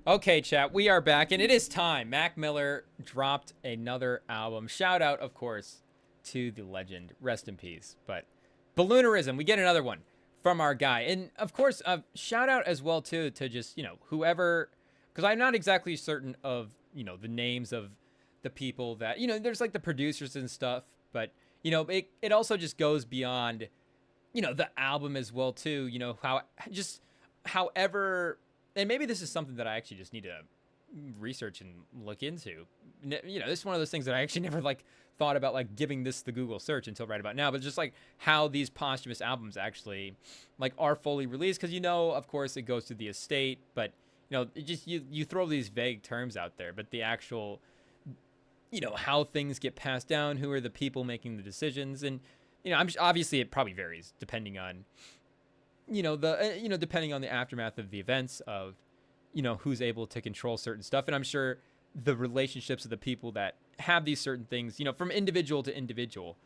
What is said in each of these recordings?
Okay, chat, we are back, and it is time. Mac Miller dropped another album. Shout out, of course, to the legend. Rest in peace. But Balloonerism, we get another one from our guy. And, of course, shout out as well, too, to just, whoever, because I'm not exactly certain of, the names of the people that, there's like the producers and stuff, but, it also just goes beyond, the album as well, too, however, and maybe this is something that I actually just need to research and look into. This is one of those things that I actually never thought about giving this the Google search until right about now. But just how these posthumous albums actually are fully released, because of course, it goes to the estate, but it just you throw these vague terms out there, but the actual how things get passed down, who are the people making the decisions, and obviously it probably varies depending on depending on the aftermath of the events of who's able to control certain stuff. And I'm sure the relationships of the people that have these certain things, from individual to individual,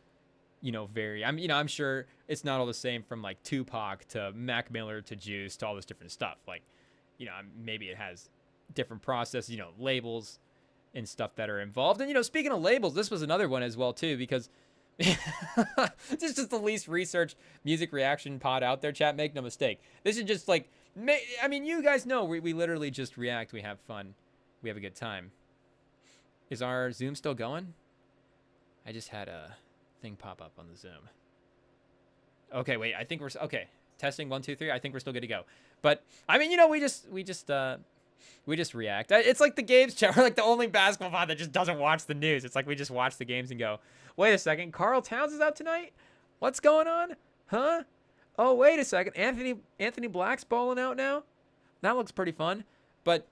vary. I'm sure it's not all the same from Tupac to Mac Miller to Juice to all this different stuff. Maybe it has different processes, labels and stuff that are involved. And speaking of labels, this was another one as well too, because this is just the least researched music reaction pod out there, chat. Make no mistake. This is just you guys know we literally just react. We have fun. We have a good time. Is our Zoom still going? I just had a thing pop up on the Zoom. Okay, wait. I think we're okay. Testing 1, 2, 3. I think we're still good to go. But we just react. It's like the games chat. We're like the only basketball pod that just doesn't watch the news. It's like we just watch the games and go, wait a second, Karl Towns is out tonight? What's going on? Huh? Oh, wait a second. Anthony Black's balling out now? That looks pretty fun. But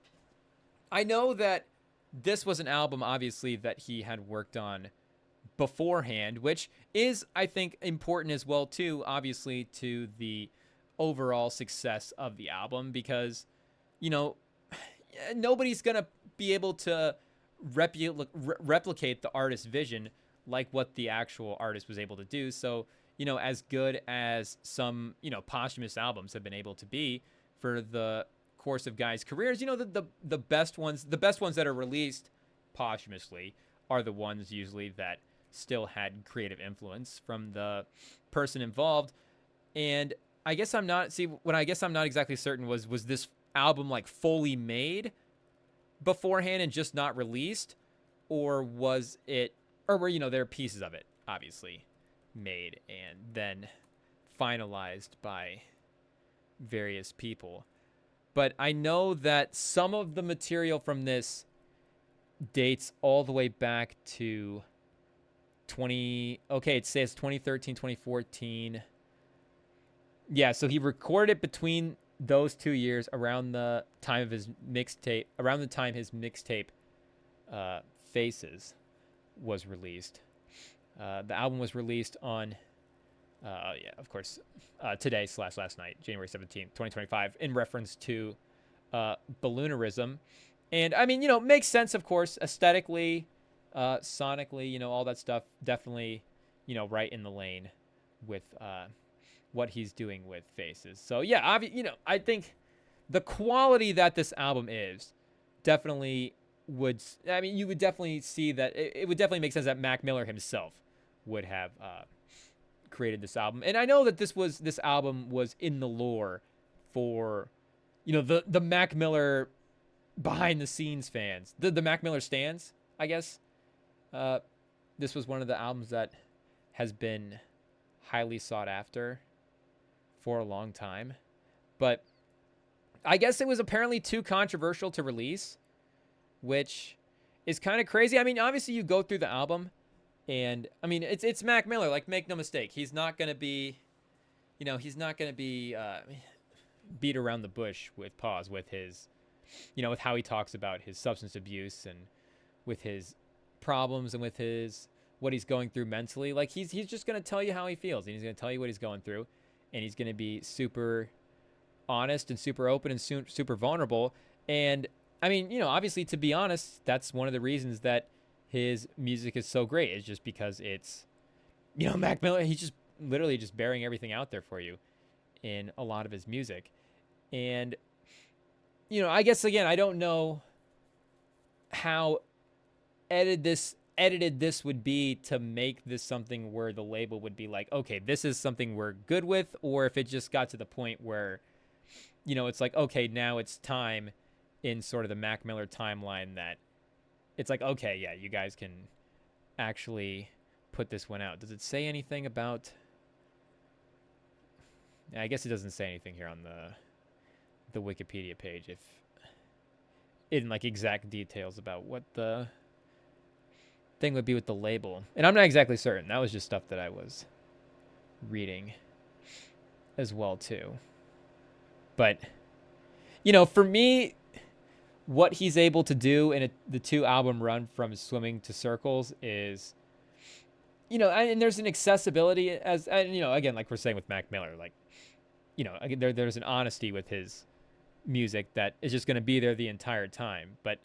I know that this was an album, obviously, that he had worked on beforehand, which is, I think, important as well, too, obviously, to the overall success of the album, because, nobody's going to be able to replicate the artist's vision like what the actual artist was able to do. So, as good as some, posthumous albums have been able to be for the course of guys' careers, the best ones that are released posthumously are the ones usually that still had creative influence from the person involved. And I guess I'm not exactly certain was this album fully made beforehand and just not released, or was it, or were there are pieces of it obviously made and then finalized by various people. But I know that some of the material from this dates all the way back to it says 2013, 2014. Yeah, so he recorded it between those 2 years, around the time his mixtape Faces was released. The album was released on of course, today/last night, January 17th, 2025, in reference to Balloonerism. And makes sense, of course, aesthetically, sonically, all that stuff, definitely, right in the lane with what he's doing with Faces. So yeah, I think the quality that this album is definitely you would definitely see that it would definitely make sense that Mac Miller himself would have created this album. And I know that this album was in the lore for the Mac Miller behind the scenes fans, the Mac Miller stans, I guess. This was one of the albums that has been highly sought after for a long time, but I guess it was apparently too controversial to release, which is kind of crazy. Obviously you go through the album and it's Mac Miller, make no mistake. He's not going to be, beat around the bush with his, with how he talks about his substance abuse and with his problems and with his, what he's going through mentally. He's just going to tell you how he feels, and he's going to tell you what he's going through, and he's going to be super honest and super open and super vulnerable. And obviously, to be honest, that's one of the reasons that his music is so great, is just because it's, Mac Miller, he's just literally just bearing everything out there for you in a lot of his music. And I guess again, I don't know how edited this would be to make this something where the label would be like, okay, this is something we're good with, or if it just got to the point where, it's like, okay, now it's time in sort of the Mac Miller timeline that it's like, okay, yeah, you guys can actually put this one out. Does it say anything about? I guess it doesn't say anything here on the Wikipedia page, if in like exact details about what the thing would be with the label. And I'm not exactly certain. That was just stuff that I was reading as well too. But for me, what he's able to do in the 2-album run from Swimming to Circles is, and there's an accessibility as, and, again, like we're saying with Mac Miller, like, there's an honesty with his music that is just going to be there the entire time. But,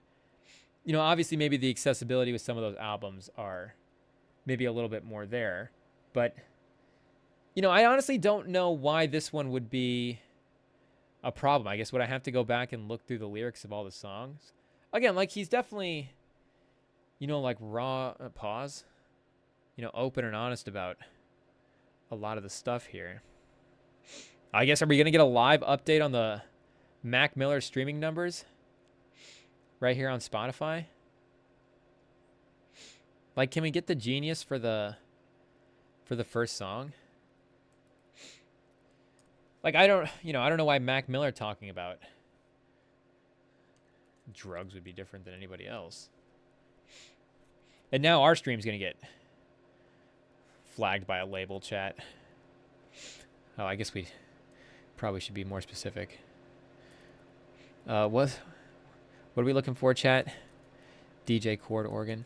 obviously maybe the accessibility with some of those albums are maybe a little bit more there. But, I honestly don't know why this one would be a problem. I guess would I have to go back and look through the lyrics of all the songs? Again, like he's definitely, like raw, pause, open and honest about a lot of the stuff here. I guess, are we going to get a live update on the Mac Miller streaming numbers right here on Spotify? Like, can we get the Genius for the first song? Like, I don't know why Mac Miller talking about drugs would be different than anybody else. And now our stream's going to get flagged by a label, chat. Oh, I guess we probably should be more specific. What are we looking for, chat? DJ chord organ.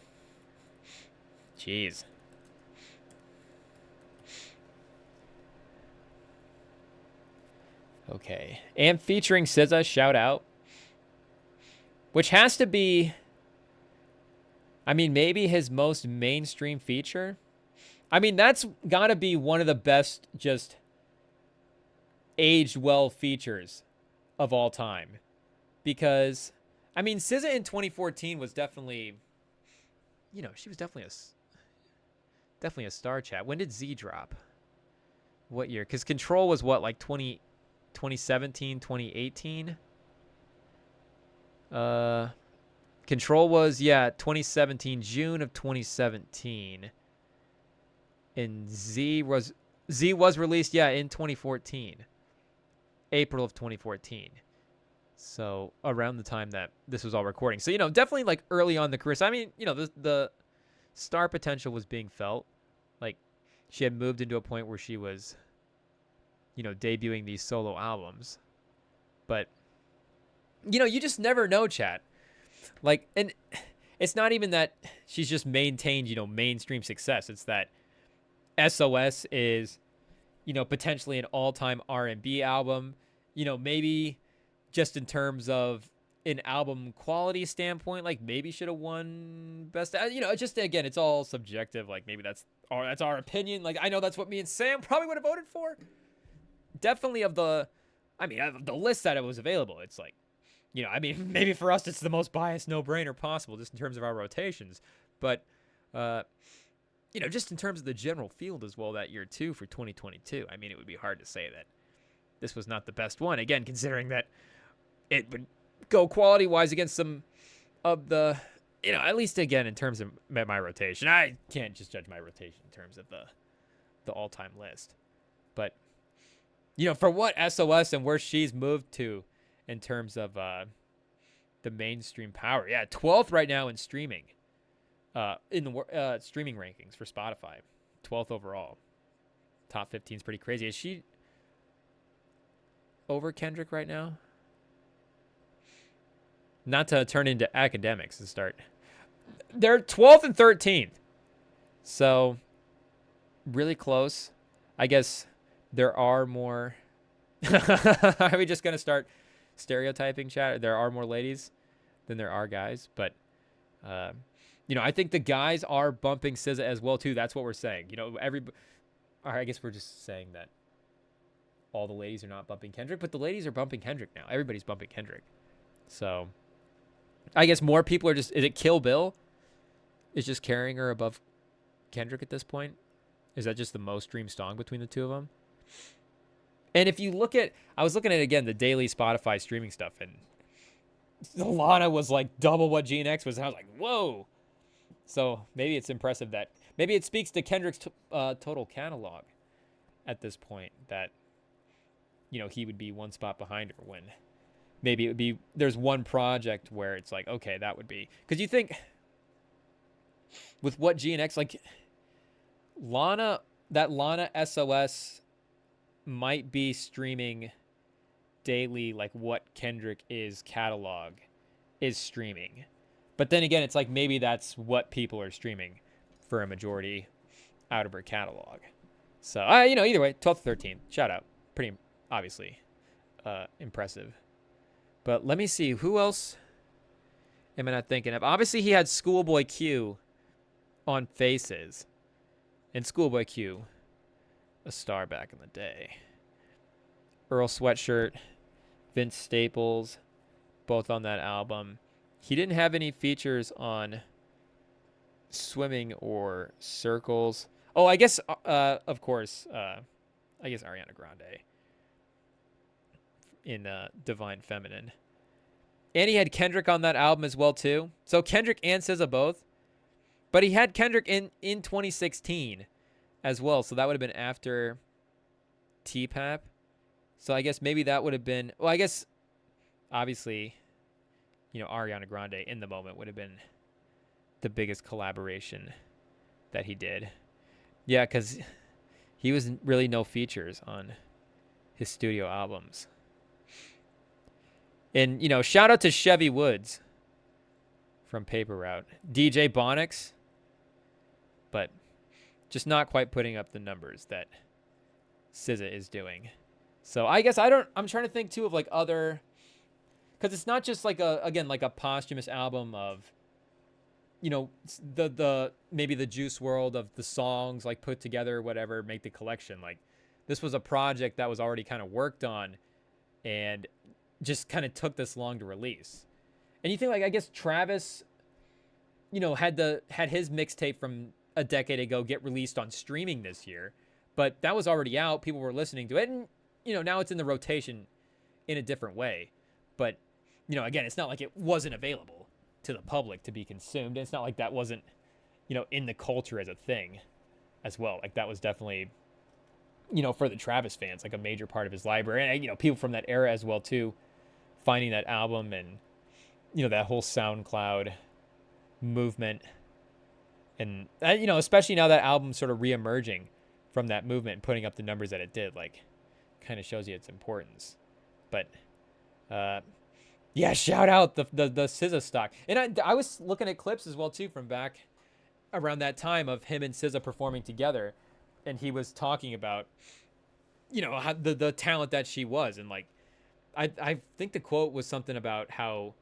Jeez. Okay. And featuring SZA, shout out. Which has to be, I mean, maybe his most mainstream feature. I mean, that's got to be one of the best just aged well features of all time. Because, I mean, SZA in 2014 was definitely, she was definitely a star, chat. When did Z drop? What year? Because Control was what, like 2017, 2018? Control was, 2017, June of 2017. And Z was released, in 2014. April of 2014. So around the time that this was all recording. So, definitely like early on in the career. So, I mean, the star potential was being felt. Like she had moved into a point where she was, debuting these solo albums. But, you just never know, chat. Like, and it's not even that she's just maintained, mainstream success. It's that SOS is, potentially an all-time R&B album. Maybe just in terms of an album quality standpoint, like maybe should have won best. Just again, it's all subjective. Like maybe that's our opinion. Like I know that's what me and Sam probably would have voted for. Definitely of the list that it was available. It's like, maybe for us it's the most biased no-brainer possible, just in terms of our rotations. But just in terms of the general field as well that year too for 2022. I mean, it would be hard to say that this was not the best one. Again, considering that it would go quality-wise against some of the, at least again in terms of my rotation. I can't just judge my rotation in terms of the all-time list. But, for what SOS and where she's moved to in terms of the mainstream power. Yeah, 12th right now in streaming. In the streaming rankings for Spotify. 12th overall. Top 15 is pretty crazy. Is she over Kendrick right now? Not to turn into academics and start. They're 12th and 13th. So, really close. I guess there are more. Are we just going to start stereotyping, chat? There are more ladies than there are guys. But, I think the guys are bumping SZA as well, too. That's what we're saying. I guess we're just saying that all the ladies are not bumping Kendrick, but the ladies are bumping Kendrick now. Everybody's bumping Kendrick. So I guess more people are just, is it Kill Bill is just carrying her above Kendrick at this point? Is that just the most streamed song between the two of them? And if you look at, I was looking at, again, the daily Spotify streaming stuff, and Lana was like double what GNX was. And I was like, whoa. So maybe it's impressive that, maybe it speaks to Kendrick's total catalog at this point, that, you know, he would be one spot behind her, when maybe it would be, there's one project where it's like, okay, that would be, because you think with what GNX, like Lana, that Lana SOS might be streaming daily, like what Kendrick is catalog is streaming. But then again, it's like maybe that's what people are streaming for a majority out of her catalog. So, you know, either way, 12th to 13th, shout out. Pretty obviously impressive. But let me see, who else am I not thinking of? Obviously, he had Schoolboy Q on Faces. And Schoolboy Q, a star back in the day. Earl Sweatshirt, Vince Staples, both on that album. He didn't have any features on Swimming or Circles. Oh, I guess, of course, I guess Ariana Grande in Divine Feminine. And he had Kendrick on that album as well, too. So Kendrick and SZA both. But he had Kendrick in 2016 as well. So that would have been after TPAP. So I guess maybe that would have been... Well, I guess, obviously, you know, Ariana Grande in the moment would have been the biggest collaboration that he did. Yeah, because he was really no features on his studio albums. And, you know, shout out to Chevy Woods from Paper Route. DJ Bonix, but just not quite putting up the numbers that SZA is doing. So I guess I'm trying to think too of like other, because it's not just like like a posthumous album of, you know, the maybe the Juice World of the songs like put together, whatever, make the collection. Like this was a project that was already kind of worked on and just kind of took this long to release. And you think like, I guess Travis, you know, had his mixtape from a decade ago get released on streaming this year, but that was already out. People were listening to it, and you know, now it's in the rotation in a different way. But you know, again, it's not like it wasn't available to the public to be consumed. It's not like that wasn't, you know, in the culture as a thing as well. Like that was definitely, you know, for the Travis fans, like a major part of his library, and you know, people from that era as well too, finding that album and, you know, that whole SoundCloud movement. And, you know, especially now that album sort of reemerging from that movement and putting up the numbers that it did, like, kind of shows you its importance. But, yeah, shout out the SZA stock. And I was looking at clips as well, too, from back around that time of him and SZA performing together. And he was talking about, you know, how the talent that she was. And, like, I think the quote was something about how,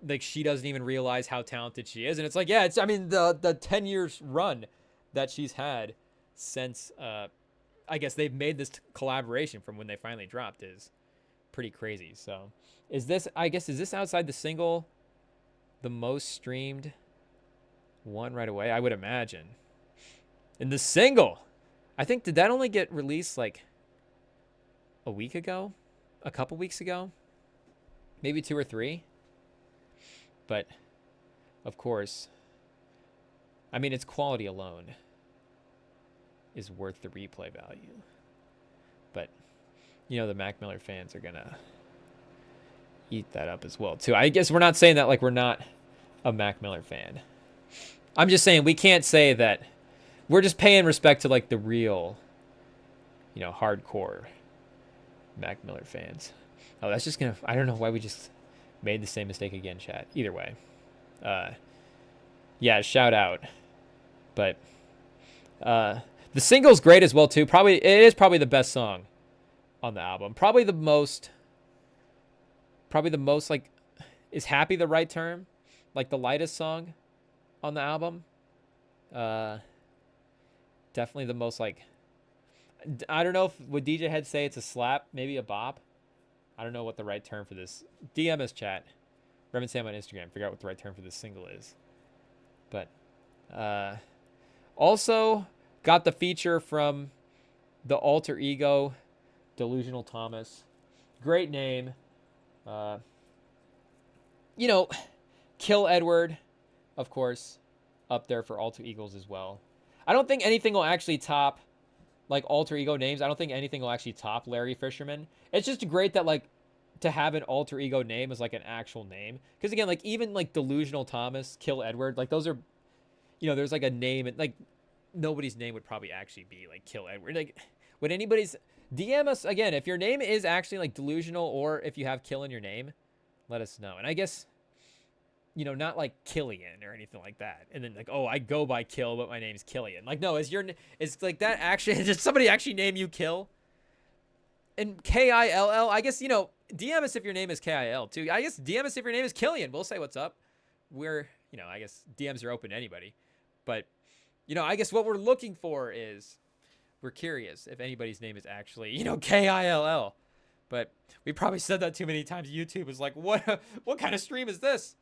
like, she doesn't even realize how talented she is. And it's like, yeah, I mean, the 10 years run that she's had since, I guess they've made this collaboration from when they finally dropped is pretty crazy. So is this outside the single, the most streamed one right away? I would imagine. And the single, I think, did that only get released like a week ago? A couple weeks ago? Maybe 2 or 3? But, of course, I mean, its quality alone is worth the replay value. But, you know, the Mac Miller fans are going to eat that up as well, too. I guess we're not saying that like we're not a Mac Miller fan. I'm just saying we can't say that we're just paying respect to, like, the real, you know, hardcore Mac Miller fans. Oh, that's just going to... I don't know why we just made the same mistake again, chat. Either way. Yeah, shout out. But the single's great as well, too. It is probably the best song on the album. Probably the most, like... Is Happy the right term? Like, the lightest song on the album? Definitely the most, like... I don't know if... Would DJ Head say it's a slap? Maybe a bop? I don't know what the right term for this... DM us, chat. REMINGTOM on Instagram. Figure out what the right term for this single is. But also got the feature from the alter ego, Delusional Thomas. Great name. You know, Kill Edward, of course, up there for alter egos as well. I don't think anything will actually top, like, alter ego names. I don't think anything will actually top Larry Fisherman. It's just great that, like, to have an alter ego name as, like, an actual name. Because, again, like, even, like, Delusional Thomas, Kill Edward, like, those are, you know, there's, like, a name, and, like, nobody's name would probably actually be, like, Kill Edward. Like, would anybody's... DM us, again, if your name is actually, like, Delusional, or if you have Kill in your name, let us know. And I guess... you know, not like Killian or anything like that. And then like, oh, I go by Kill, but my name's Killian. Like, no, is like that actually, did somebody actually name you Kill? And Kill, I guess, you know, DM us if your name is Kil too. I guess DM us if your name is Killian. We'll say what's up. We're, you know, I guess DMs are open to anybody. But, you know, I guess what we're looking for is, we're curious if anybody's name is actually, you know, Kill. But we probably said that too many times. YouTube is like, what kind of stream is this?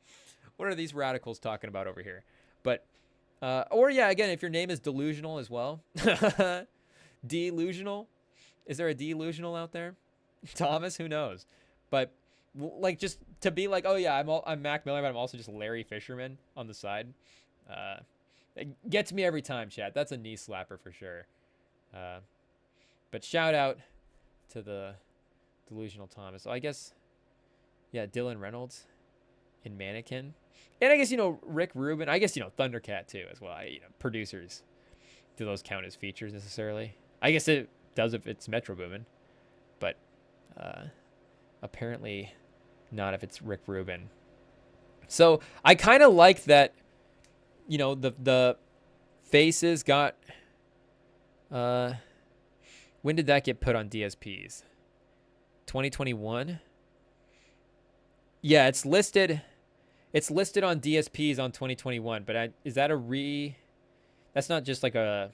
What are these radicals talking about over here? But, or yeah, again, if your name is Delusional as well. Delusional? Is there a Delusional out there? Thomas, who knows? But, like, just to be like, oh yeah, I'm Mac Miller, but I'm also just Larry Fisherman on the side. It gets me every time, chat. That's a knee slapper for sure. But shout out to the Delusional Thomas. So I guess, yeah, Dylan Reynolds in Mannequin. And I guess, you know, Rick Rubin. I guess, you know, Thundercat too as well. You know, producers. Do those count as features necessarily? I guess it does if it's Metro Boomin. But apparently not if it's Rick Rubin. So I kind of like that, you know, the faces got... when did that get put on DSPs? 2021? Yeah, it's listed on DSPs on 2021, but is that that's not just like a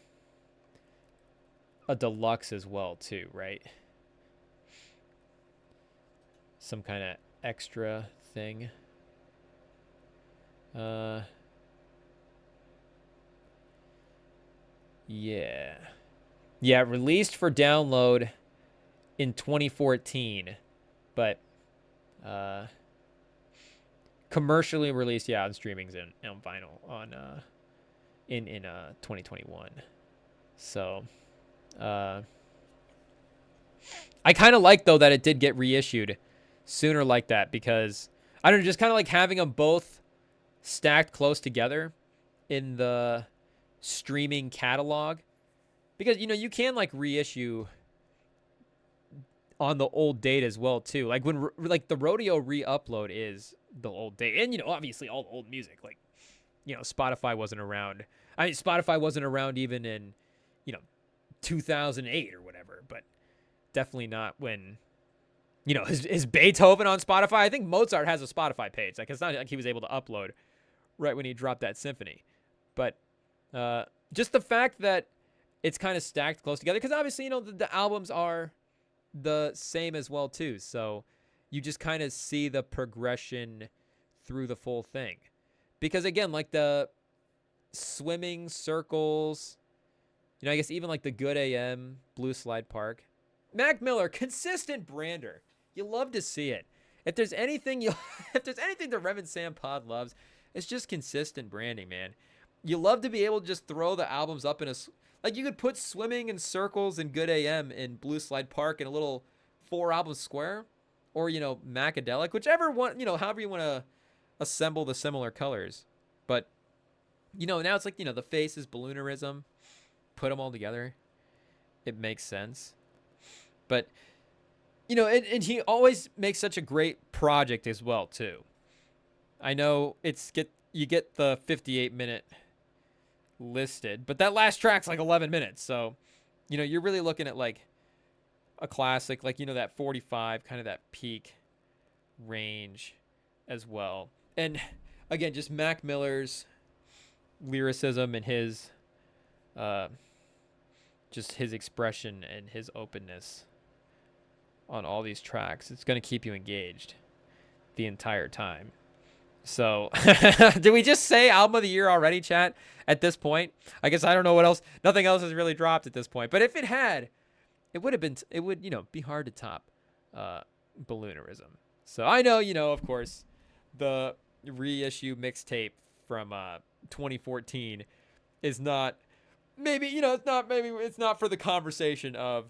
deluxe as well too, right? Some kind of extra thing. Yeah. Yeah, released for download in 2014, but commercially released, yeah, on streamings and on vinyl on in 2021. So I kind of like though that it did get reissued sooner like that, because I don't know, just kind of like having them both stacked close together in the streaming catalog, because you know you can like reissue on the old date as well too, like when like the Rodeo re-upload is the old date, and you know obviously all the old music, like you know Spotify wasn't around. I mean Spotify wasn't around even in 2008 or whatever, but definitely not when is Beethoven on Spotify. I think Mozart has a Spotify page. Like it's not like he was able to upload right when he dropped that symphony, but just the fact that it's kind of stacked close together, because obviously the albums are the same as well too, so you just kind of see the progression through the full thing. Because again, like the Swimming, Circles, I guess even like the Good AM, Blue Slide Park, Mac Miller, consistent brander. You love to see it. If there's anything if there's anything the Rev and Sam pod loves, it's just consistent branding, man. You love to be able to just throw the albums up in like you could put Swimming and Circles and Good AM in Blue Slide Park in a little 4-album square, or Macadelic, whichever one, however you want to assemble the similar colors. But now it's like the Faces, Balloonerism, put them all together, it makes sense. But and he always makes such a great project as well too. I know you get the 58-minute listed, but that last track's like 11 minutes, so you're really looking at like a classic, like that 45, kind of that peak range as well. And again, just Mac Miller's lyricism and his just his expression and his openness on all these tracks, it's going to keep you engaged the entire time. So, did we just say album of the year already, chat? At this point, I guess I don't know what else. Nothing else has really dropped at this point. But if it had, it would have been. It would, be hard to top Balloonerism. So I know, of course, the reissue mixtape from 2014 is not. Maybe it's not. Maybe it's not for the conversation of.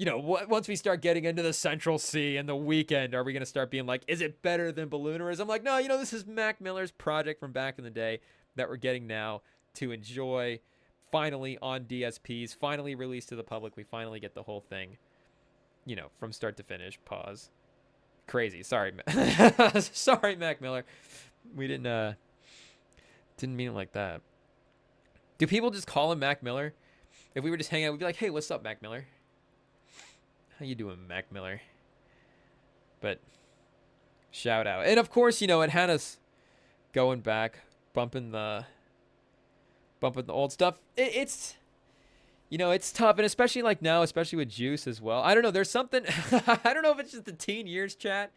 Once we start getting into the Central C and the Weekend, are we going to start being like, is it better than Balloonerism? I'm like, no, this is Mac Miller's project from back in the day that we're getting now to enjoy. Finally on DSPs, finally released to the public. We finally get the whole thing, from start to finish. Pause. Crazy. Sorry. Sorry, Mac Miller. We didn't mean it like that. Do people just call him Mac Miller? If we were just hanging out, we'd be like, hey, what's up, Mac Miller? How you doing, Mac Miller? But shout out. And of course, it had us going back, bumping the old stuff. It's tough, and especially like now, especially with Juice as well. I don't know. There's something. I don't know if it's just the teen years, chat,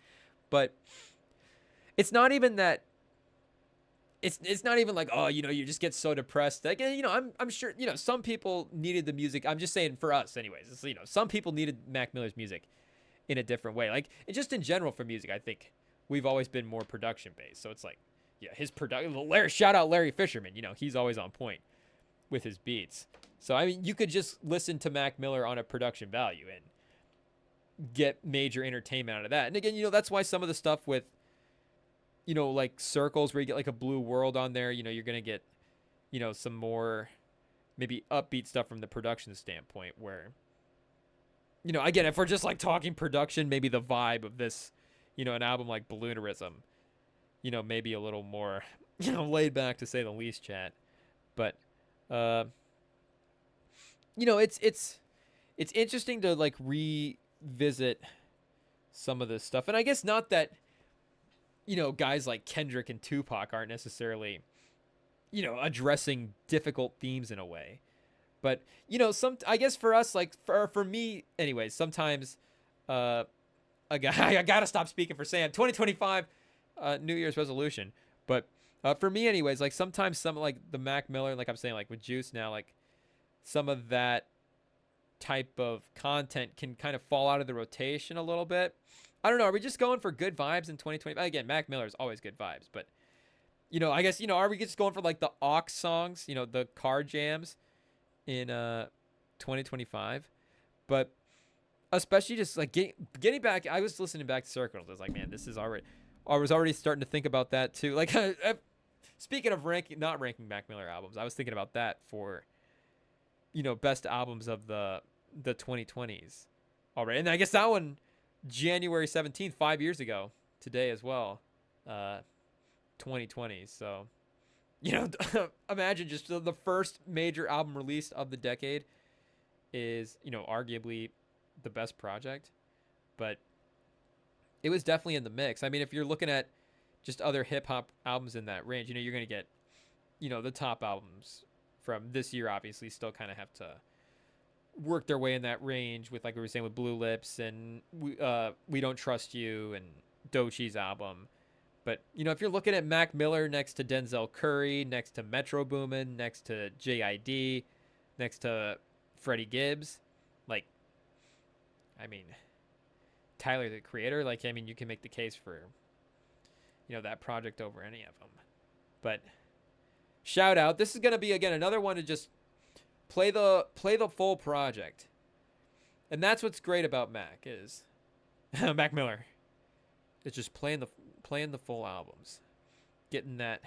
but it's not even that. It's not even like, oh, you just get so depressed. Like, I'm sure, some people needed the music. I'm just saying for us anyways. It's, some people needed Mac Miller's music in a different way. Like, just in general for music, I think we've always been more production based. So it's like, yeah, his production, shout out Larry Fisherman. He's always on point with his beats. So, I mean, you could just listen to Mac Miller on a production value and get major entertainment out of that. And again, that's why some of the stuff with, like Circles where you get like a Blue World on there, you're going to get, some more maybe upbeat stuff from the production standpoint where, again, if we're just like talking production, maybe the vibe of this, an album like Balloonerism, maybe a little more, laid back to say the least, chat. But, it's interesting to like revisit some of this stuff. And I guess not that, guys like Kendrick and Tupac aren't necessarily, addressing difficult themes in a way. But, I guess for us, like for me anyways, sometimes, I gotta stop speaking for Sam. 2025, New Year's resolution. But, for me anyways, like sometimes some like the Mac Miller, like I'm saying, like with Juice now, like some of that type of content can kind of fall out of the rotation a little bit. I don't know. Are we just going for good vibes in 2020? Again, Mac Miller is always good vibes, but I guess, are we just going for like the aux songs, the car jams in 2025? But especially just like getting back, I was listening back to Circles. I was like, man, this is already, I was already starting to think about that too. Like, speaking of not ranking Mac Miller albums, I was thinking about that for, best albums of the 2020s already. And I guess that one, January 17th, 5 years ago today as well, 2020. So, imagine just the first major album release of the decade is, arguably the best project, but it was definitely in the mix. I mean, if you're looking at just other hip hop albums in that range, you're going to get, the top albums from this year obviously still kind of have to work their way in that range with, like we were saying, with Blue Lips and We Don't Trust You and Doechie's album. But, if you're looking at Mac Miller next to Denzel Curry, next to Metro Boomin, next to JID, next to Freddie Gibbs, like, I mean, Tyler, the Creator, like, I mean, you can make the case for, that project over any of them. But shout out. This is going to be, again, another one to just play the full project. And that's what's great about Mac is Mac Miller. It's just playing the full albums. Getting that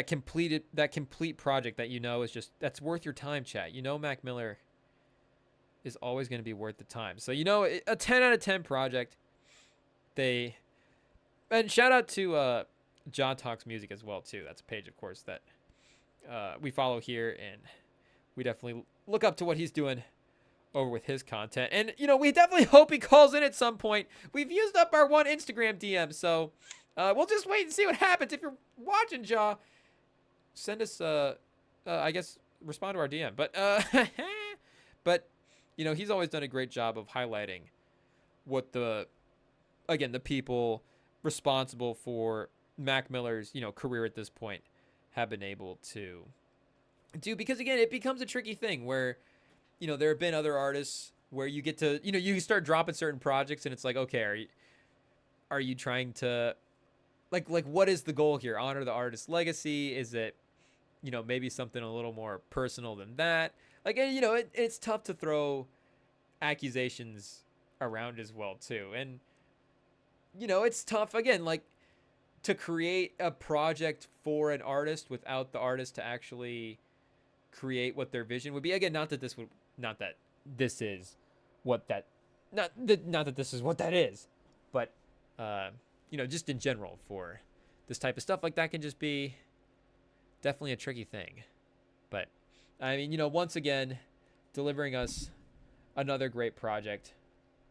complete project that is just that's worth your time, chat. Mac Miller is always going to be worth the time. So a 10 out of 10 project. And shout out to John Talks Music as well too. That's a page, of course, that we follow here, and we definitely look up to what he's doing over with his content. And, we definitely hope he calls in at some point. We've used up our one Instagram DM, so we'll just wait and see what happens. If you're watching, Jaw, send us, I guess, respond to our DM. But he's always done a great job of highlighting what the people responsible for Mac Miller's, career at this point have been able to do, because again, it becomes a tricky thing where, there have been other artists where you get to, you start dropping certain projects and it's like, okay, are you trying to like what is the goal here? Honor the artist's legacy? Is it, maybe something a little more personal than that? Like, it's tough to throw accusations around as well too. And it's tough again, like, to create a project for an artist without the artist to actually create what their vision would be. Again, not that this is what that is, but just in general for this type of stuff, like, that can just be definitely a tricky thing. But I mean, once again, delivering us another great project,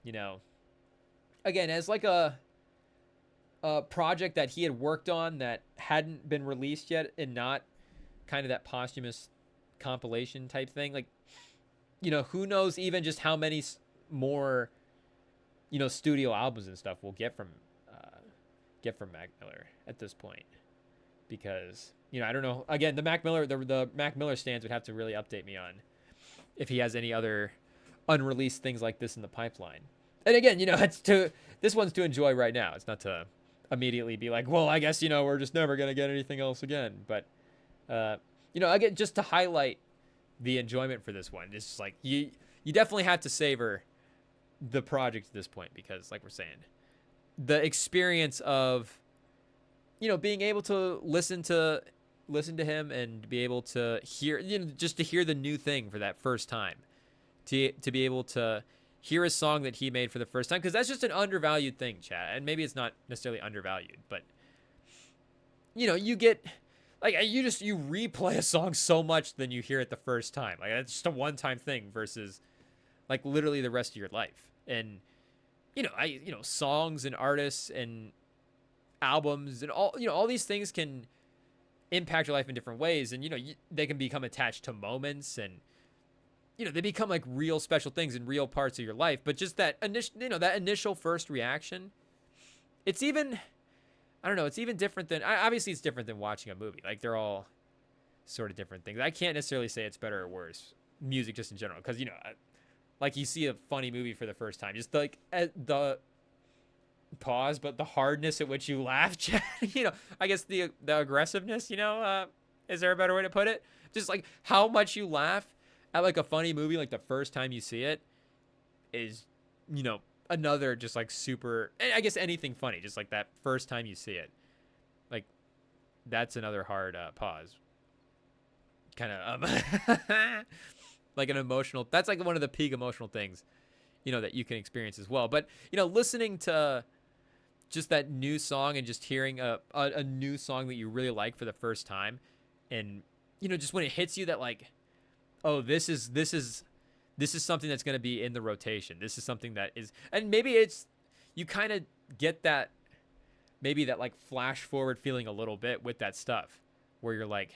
again, as like a project that he had worked on that hadn't been released yet, and not kind of that posthumous compilation type thing. Like, who knows even just how many more, studio albums and stuff we'll get from Mac Miller at this point, because, I don't know. Again, the Mac Miller stands would have to really update me on if he has any other unreleased things like this in the pipeline. And again, this one's to enjoy right now. It's not to immediately be like, well, I guess, we're just never going to get anything else again. But, again, just to highlight the enjoyment for this one, it's just like, you definitely have to savor the project at this point, because, like we're saying, the experience of, being able to listen to him and be able to hear, just to hear the new thing for that first time, to be able to hear a song that he made for the first time, because that's just an undervalued thing, chat. And maybe it's not necessarily undervalued, but you get, like, you replay a song so much than you hear it the first time. Like, that's just a one-time thing versus, like, literally the rest of your life. And songs and artists and albums and all these things can impact your life in different ways, and they can become attached to moments, and they become like real special things in real parts of your life. But just that initial first reaction, it's even, I don't know, it's even different than, obviously it's different than watching a movie. Like, they're all sort of different things. I can't necessarily say it's better or worse, music just in general, because like, you see a funny movie for the first time, just like the pause, but the hardness at which you laugh, I guess the aggressiveness, is there a better way to put it? Just like how much you laugh at like a funny movie, like the first time you see it, is, another just like super, I guess anything funny, just like that first time you see it, like, that's another hard pause, kind of like an emotional, that's like one of the peak emotional things, that you can experience as well. But, listening to just that new song and just hearing a new song that you really like for the first time, and, just when it hits you that, like, oh, this is something that's going to be in the rotation. This is something that is, and maybe it's, you kind of get that, maybe that like flash forward feeling a little bit with that stuff, where you're like,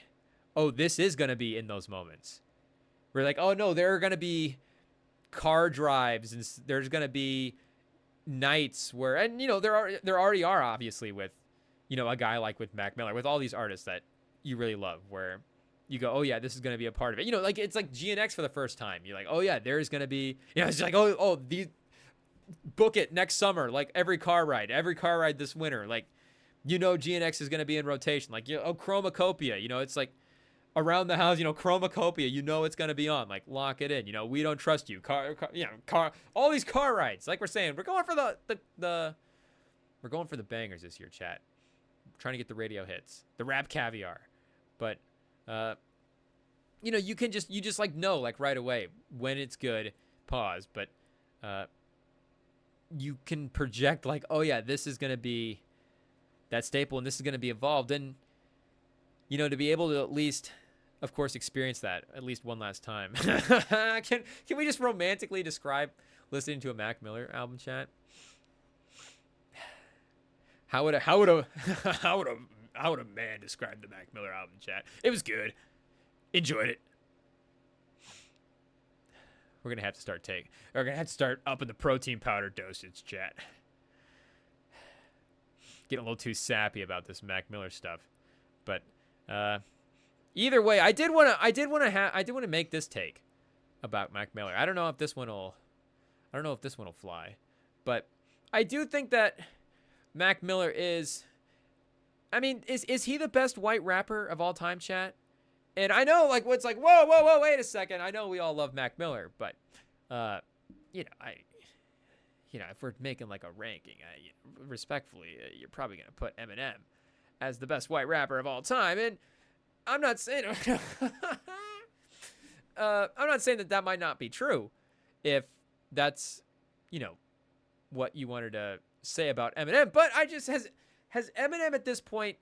oh, this is going to be in those moments. We're like, oh no, there are going to be car drives, and there's going to be nights where, and there already are, obviously, with, a guy like with Mac Miller, with all these artists that you really love, where you go, oh yeah, this is going to be a part of it. Like, it's like GNX for the first time. You're like, oh yeah, there's going to be, it's like, oh, these, book it next summer, like every car ride this winter. Like, GNX is going to be in rotation. Like, Chromacopia, it's like, around the house, Chromacopia, it's going to be on. Like, lock it in. We don't trust you. Car, all these car rides. Like we're saying, we're going for we're going for the bangers this year, chat. We're trying to get the radio hits, the rap caviar. But, you just like know, like, right away when it's good, pause. But, you can project like, oh yeah, this is going to be that staple, and this is going to be evolved. And, to be able to at least, of course, experience that at least one last time. Can we just romantically describe listening to a Mac Miller album, chat? How would a man describe the Mac Miller album, chat? It was good. Enjoyed it. We're gonna have to start upping the protein powder dosage, chat. getting a little too sappy about this Mac Miller stuff. But either way, I did want to make this take about Mac Miller. I don't know if this one will fly, but I do think that Mac Miller is. I mean, is he the best white rapper of all time, chat? And I know, like, what's like, whoa, wait a second. I know we all love Mac Miller, but, if we're making like a ranking, respectfully, you're probably gonna put Eminem as the best white rapper of all time. And I'm not saying, that might not be true, if that's, what you wanted to say about Eminem. But I just has Eminem at this point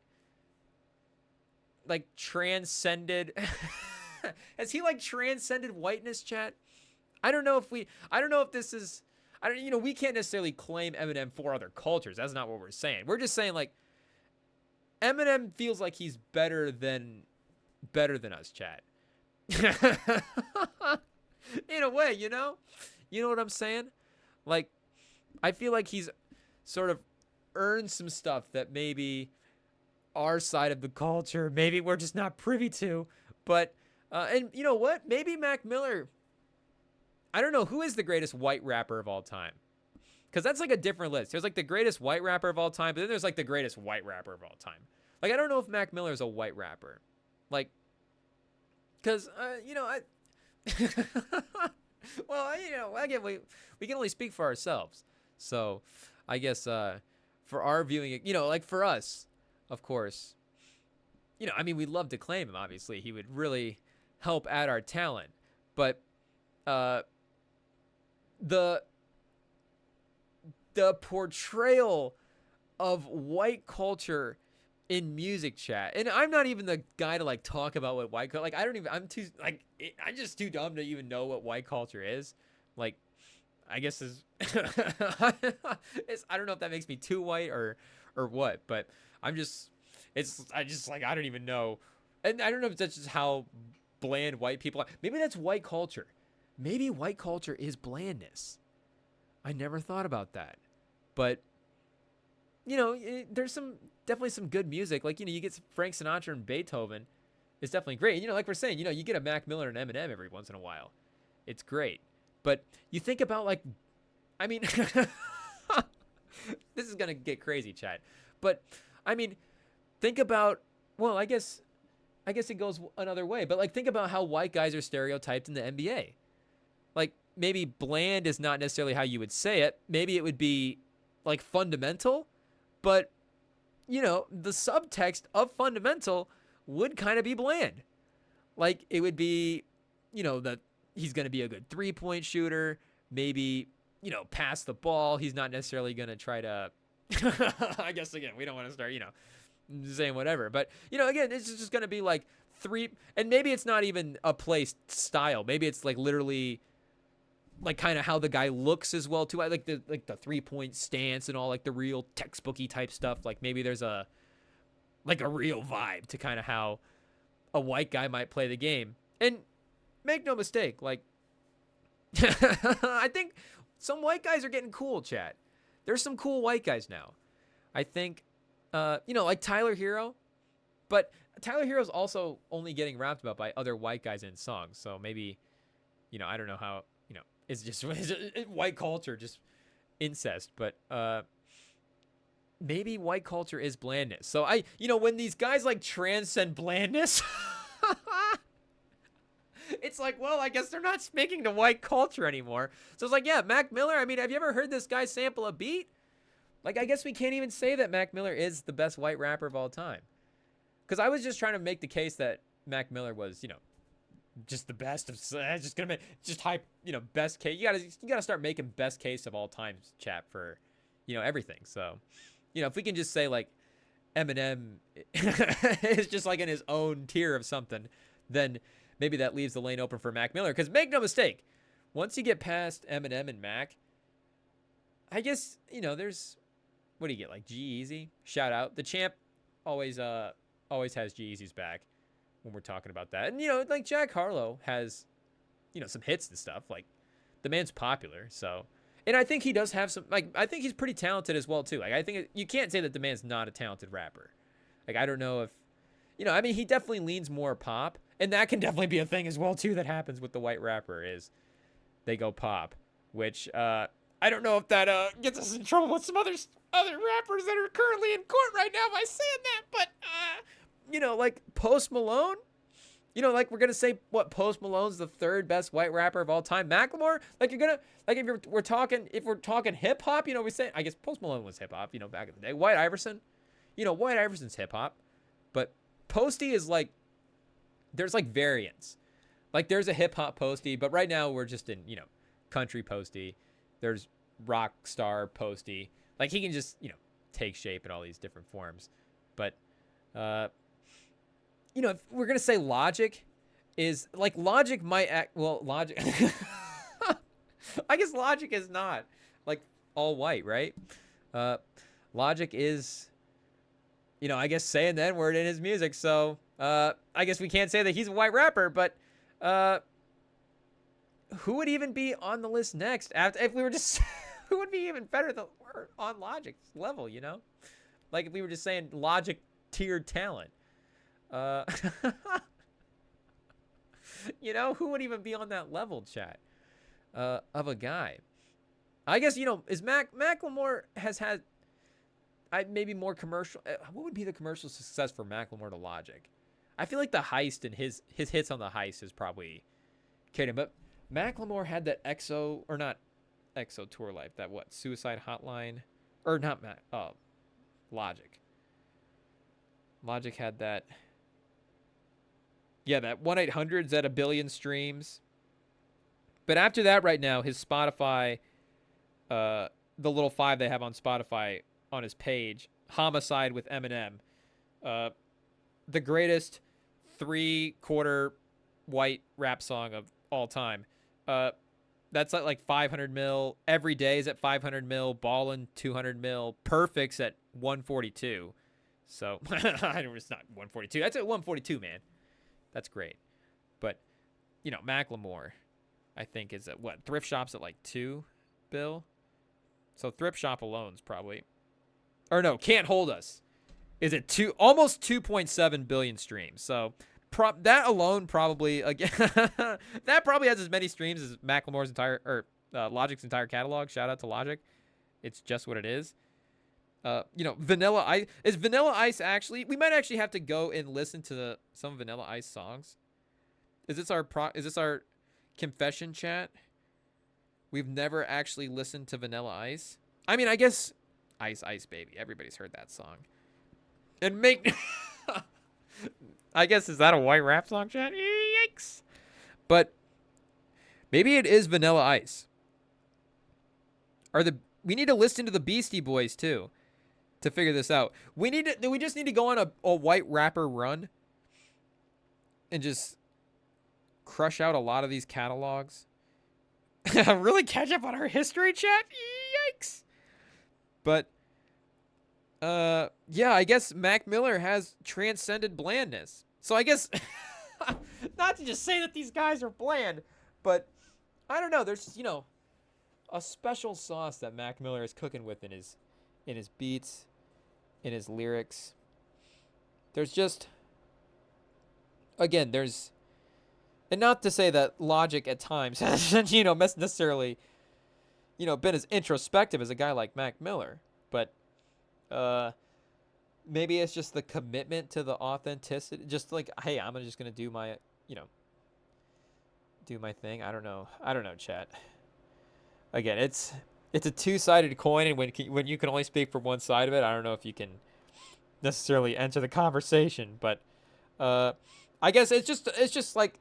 like transcended has he like transcended whiteness, chat? I don't know if this is, we can't necessarily claim Eminem for other cultures. That's not what we're saying. We're just saying like Eminem feels like he's better than us, chat. In a way, you know what I'm saying? Like, I feel like he's sort of earned some stuff that maybe our side of the culture, maybe we're just not privy to. But, and you know what? Maybe Mac Miller, I don't know, who is the greatest white rapper of all time? Because that's like a different list. There's like the greatest white rapper of all time, but then there's like the greatest white rapper of all time. Like, I don't know if Mac Miller is a white rapper. Like, because, well, again, we can only speak for ourselves. So I guess for our viewing, like for us, of course, we'd love to claim him. Obviously, he would really help add our talent. But the portrayal of white culture in music, chat, and I'm not even the guy to like talk about what white culture, like I'm just too dumb to even know what white culture is. Like, I guess I don't know if that makes me too white or what, but I don't even know. And I don't know if that's just how bland white people are. Maybe that's white culture. Maybe white culture is blandness. I never thought about that. But, there's definitely some good music. Like, you get Frank Sinatra and Beethoven. It's definitely great. Like we're saying, you get a Mac Miller and Eminem every once in a while. It's great. But you think about, like, this is going to get crazy, chat. But, think about, well, I guess it goes another way. But, like, think about how white guys are stereotyped in the NBA. Like, maybe bland is not necessarily how you would say it. Maybe it would be, like, fundamental. But, the subtext of fundamental would kind of be bland. Like, it would be, that he's going to be a good three-point shooter. Maybe, pass the ball. He's not necessarily going to try to, I guess, again, we don't want to start, saying whatever. But, again, it's just going to be like and maybe it's not even a play style. Maybe it's like literally like kind of how the guy looks as well too. Like the 3-point stance and all, like the real textbooky type stuff. Like maybe there's a real vibe to kind of how a white guy might play the game. And make no mistake, like I think some white guys are getting cool, chat. There's some cool white guys now. I think like Tyler Hero, but Tyler Hero's also only getting rapped about by other white guys in songs. So maybe, I don't know how, it's just white culture, just incest. But maybe white culture is blandness. So when these guys like transcend blandness, it's like, well, I guess they're not speaking to white culture anymore. So it's like, yeah, Mac Miller. Have you ever heard this guy sample a beat? Like, I guess we can't even say that Mac Miller is the best white rapper of all time. Because I was just trying to make the case that Mac Miller was, just the best of, just gonna make just hype, best case. You gotta start making best case of all time, chat, for, everything. So, if we can just say like Eminem is just like in his own tier of something, then maybe that leaves the lane open for Mac Miller. Because make no mistake, once you get past Eminem and Mac, I guess, there's, what do you get? Like G-Eazy? Shout out. The champ always has G-Eazy's back when we're talking about that. And, Jack Harlow has, some hits and stuff. Like, the man's popular. So, And I think he does have some, like, I think he's pretty talented as well, too. Like, I think you can't say that the man's not a talented rapper. Like, I don't know if, I mean, he definitely leans more pop. And that can definitely be a thing as well, too, that happens with the white rapper is they go pop. Which, I don't know if that gets us in trouble with some other rappers that are currently in court right now by saying that. But, like Post Malone. Like we're gonna say what Post Malone's the third best white rapper of all time. Macklemore, like if we're talking hip hop, we say I guess Post Malone was hip hop, back in the day. White Iverson, White Iverson's hip hop, but Posty is like there's like variants. Like there's a hip hop Posty, but right now we're just in country Posty. There's rock star Posty. Like he can just take shape in all these different forms, but if we're going to say Logic is like Logic might act, well, Logic, I guess Logic is not like all white, right? Logic is, I guess saying the N-word in his music. So, I guess we can't say that he's a white rapper, but, who would even be on the list next if we were just, who would be even better than on Logic's level, like if we were just saying Logic tiered talent. Who would even be on that level, chat, of a guy? I guess, is Macklemore has had, maybe more commercial. What would be the commercial success for Macklemore to Logic? I feel like the Heist and his hits on the Heist is probably kidding, but Macklemore had that not EXO Tour Life, that what, Suicide Hotline, or not Logic. Logic had that. Yeah, that 1-800's at 1 billion streams. But after that, right now, his Spotify, the little 5 they have on Spotify on his page, Homicide with Eminem, the greatest 3/4 white rap song of all time. That's like 500 mil. Every Day is at 500 mil. Ballin' 200 mil. Perfect's at 142. So, it's not 142. That's at 142, man. That's great. But, Macklemore, I think, is at what? Thrift Shop's at like 2 bill. So Thrift Shop alone's probably, or no, Can't Hold Us is at almost 2.7 billion streams. So that alone probably, again, that probably has as many streams as Macklemore's entire, Logic's entire catalog. Shout out to Logic. It's just what it is. Vanilla Ice is Vanilla Ice actually. We might actually have to go and listen to some Vanilla Ice songs. Is this our confession, chat? We've never actually listened to Vanilla Ice. I mean, I guess Ice Ice Baby. Everybody's heard that song. And I guess, is that a white rap song, chat? Yikes. But maybe it is Vanilla Ice. We need to listen to the Beastie Boys too to figure this out. We just need to go on a white rapper run and just crush out a lot of these catalogs. Really catch up on our history, chat? Yikes. But yeah, I guess Mac Miller has transcended blandness. So I guess not to just say that these guys are bland, but I don't know, there's a special sauce that Mac Miller is cooking with in his beats, in his lyrics. There's just, again, and not to say that Logic at times has, necessarily, been as introspective as a guy like Mac Miller, but maybe it's just the commitment to the authenticity, just like, hey, I'm just gonna do my, do my thing. I don't know, chat. Again, it's a two-sided coin, and when you can only speak for one side of it, I don't know if you can necessarily enter the conversation. But I guess it's just like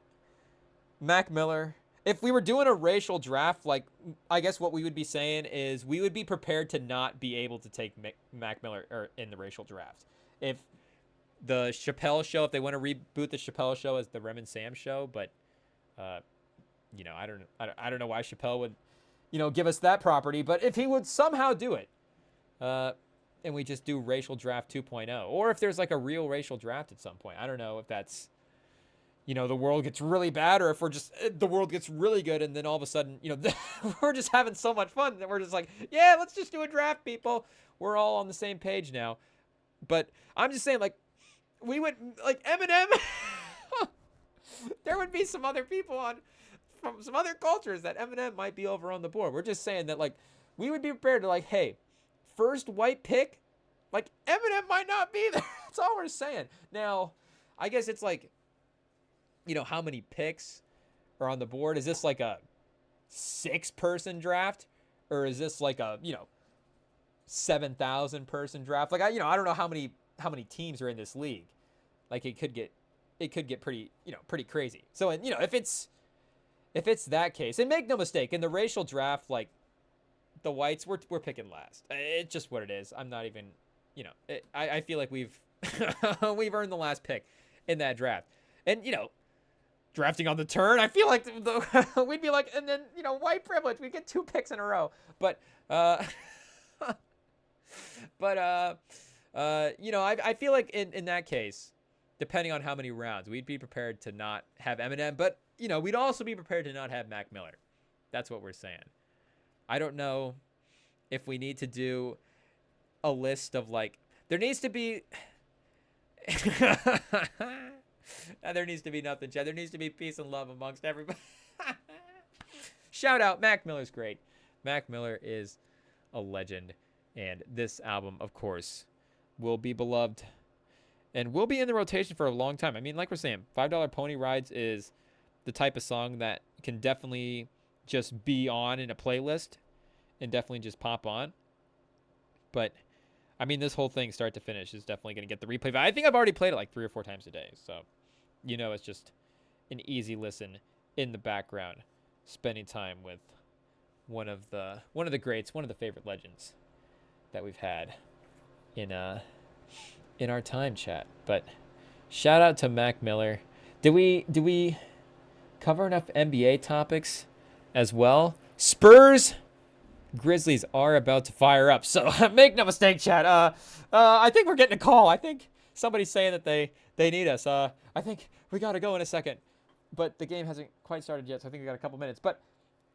Mac Miller. If we were doing a racial draft, like, I guess what we would be saying is we would be prepared to not be able to take Mac Miller in the racial draft. If the Chappelle Show, if they want to reboot the Chappelle Show as the Rem and Sam Show, but I don't know why Chappelle would give us that property, but if he would somehow do it, and we just do racial draft 2.0, or if there's like a real racial draft at some point, I don't know if that's, the world gets really bad, or if the world gets really good, and then all of a sudden, we're just having so much fun that we're just like, yeah, let's just do a draft, people. We're all on the same page now. But I'm just saying, like, we would, like, Eminem, there would be some other people from some other cultures that Eminem might be over on the board. We're just saying that, like, we would be prepared to, like, hey, first white pick, like, Eminem might not be there. That's all we're saying. Now, I guess it's like, how many picks are on the board? Is this like a 6-person draft, or is this like a 7,000 person draft? Like, I don't know how many teams are in this league. Like, it could get pretty pretty crazy. So, and if it's that case, and make no mistake, in the racial draft, like, the whites, we're picking last. It's just what it is. I'm not even I feel like we've we've earned the last pick in that draft, and drafting on the turn, I feel like we'd be like, and then white privilege, we get 2 picks in a row. But I feel like in that case, depending on how many rounds, we'd be prepared to not have Eminem, but we'd also be prepared to not have Mac Miller. That's what we're saying. I don't know if we need to do a list of, like, there needs to be there needs to be nothing, Chad. There needs to be peace and love amongst everybody. Shout out, Mac Miller's great. Mac Miller is a legend, and this album, of course, will be beloved and will be in the rotation for a long time. I mean, like we're saying, $5 Pony Rides is the type of song that can definitely just be on in a playlist and definitely just pop on. But I mean, this whole thing, start to finish, is definitely going to get the replay. I think I've already played it like 3 or 4 times a day. So, it's just an easy listen in the background, spending time with one of the greats, one of the favorite legends that we've had in our time, chat. But shout out to Mac Miller. Did we cover enough NBA topics as well? Spurs Grizzlies are about to fire up. So make no mistake, chat. I think we're getting a call. I think somebody's saying that they need us. I think we got to go in a second. But the game hasn't quite started yet, so I think we got a couple minutes. But